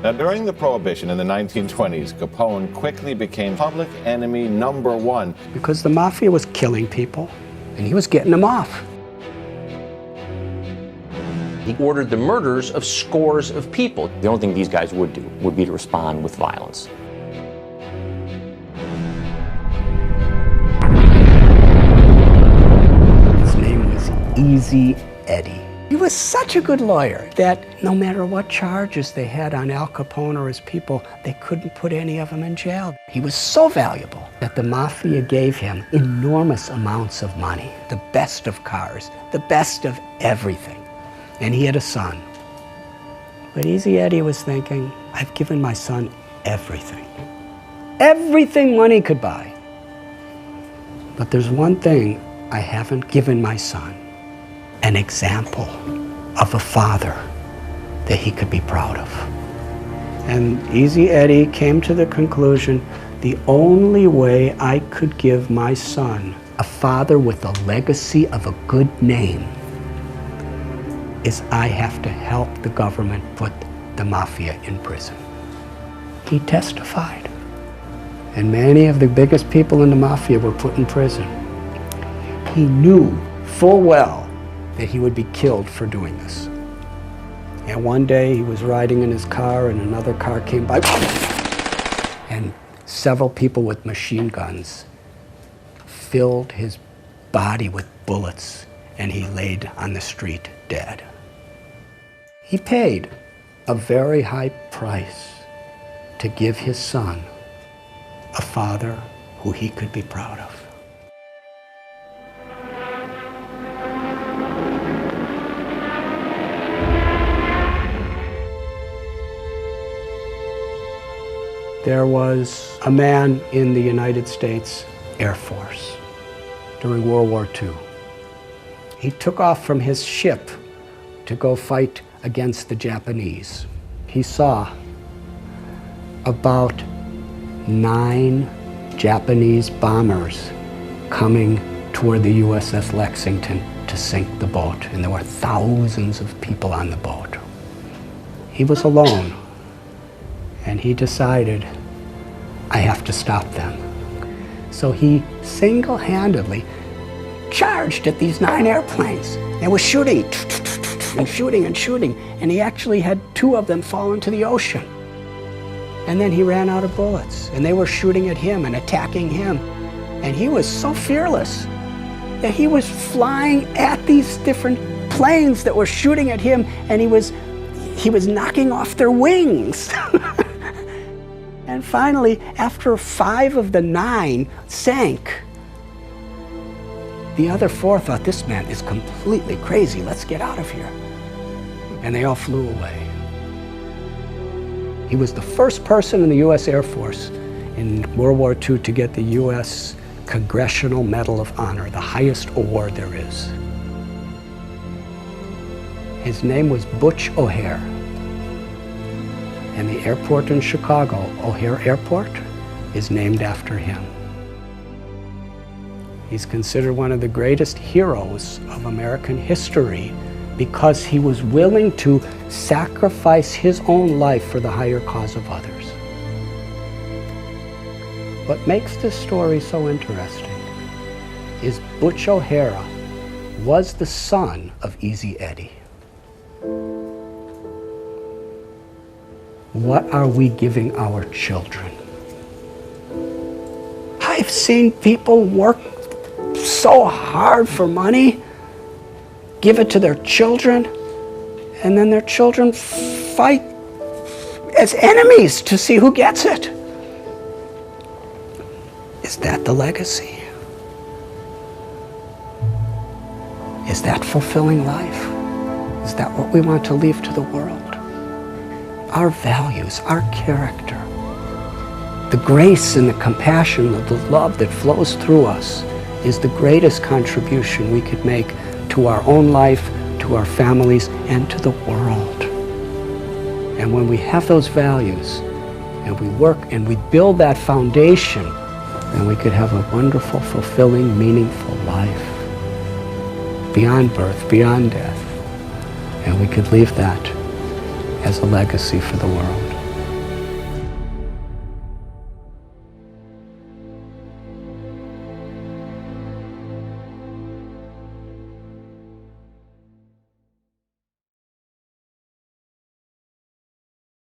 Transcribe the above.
Now, during the Prohibition in the 1920s, Capone quickly became public enemy number one. Because the mafia was killing people, and he was getting them off. He ordered the murders of scores of people. The only thing these guys would do would be to respond with violence. His name was Easy Eddie. He was such a good lawyer that no matter what charges they had on Al Capone or his people, they couldn't put any of them in jail. He was so valuable that the mafia gave him enormous amounts of money, the best of cars, the best of everything. And he had a son. But Easy Eddie was thinking, I've given my son everything. Everything money could buy. But there's one thing I haven't given my son. An example of a father that he could be proud of. And Easy Eddie came to the conclusion, the only way I could give my son a father with a legacy of a good name is I have to help the government put the mafia in prison. He testified. And many of the biggest people in the mafia were put in prison. He knew full well that he would be killed for doing this. And one day he was riding in his car and another car came by and several people with machine guns filled his body with bullets and he laid on the street dead. He paid a very high price to give his son a father who he could be proud of. There was a man in the United States Air Force during World War II. He took off from his ship to go fight against the Japanese. He saw about 9 Japanese bombers coming toward the USS Lexington to sink the boat, and there were thousands of people on the boat. He was alone, and he decided, I have to stop them. So he single-handedly charged at these 9 airplanes and was shooting and shooting and shooting, and he actually had 2 of them fall into the ocean. And then he ran out of bullets, and they were shooting at him and attacking him. And he was so fearless that he was flying at these different planes that were shooting at him, and he was knocking off their wings. And finally, after 5 of the 9 sank, the other 4 thought, this man is completely crazy, let's get out of here. And they all flew away. He was the first person in the US Air Force in World War II to get the US Congressional Medal of Honor, the highest award there is. His name was Butch O'Hare. And the airport in Chicago, O'Hare Airport, is named after him. He's considered one of the greatest heroes of American history because he was willing to sacrifice his own life for the higher cause of others. What makes this story so interesting is Butch O'Hare was the son of Easy Eddie. What are we giving our children? I've seen people work so hard for money, give it to their children, and then their children fight as enemies to see who gets it. Is that the legacy? Is that fulfilling life? Is that what we want to leave to the world? Our values, our character, the grace and the compassion, the love that flows through us is the greatest contribution we could make to our own life, to our families, and to the world. And when we have those values, and we work and we build that foundation, then we could have a wonderful, fulfilling, meaningful life beyond birth, beyond death. And we could leave that as a legacy for the world.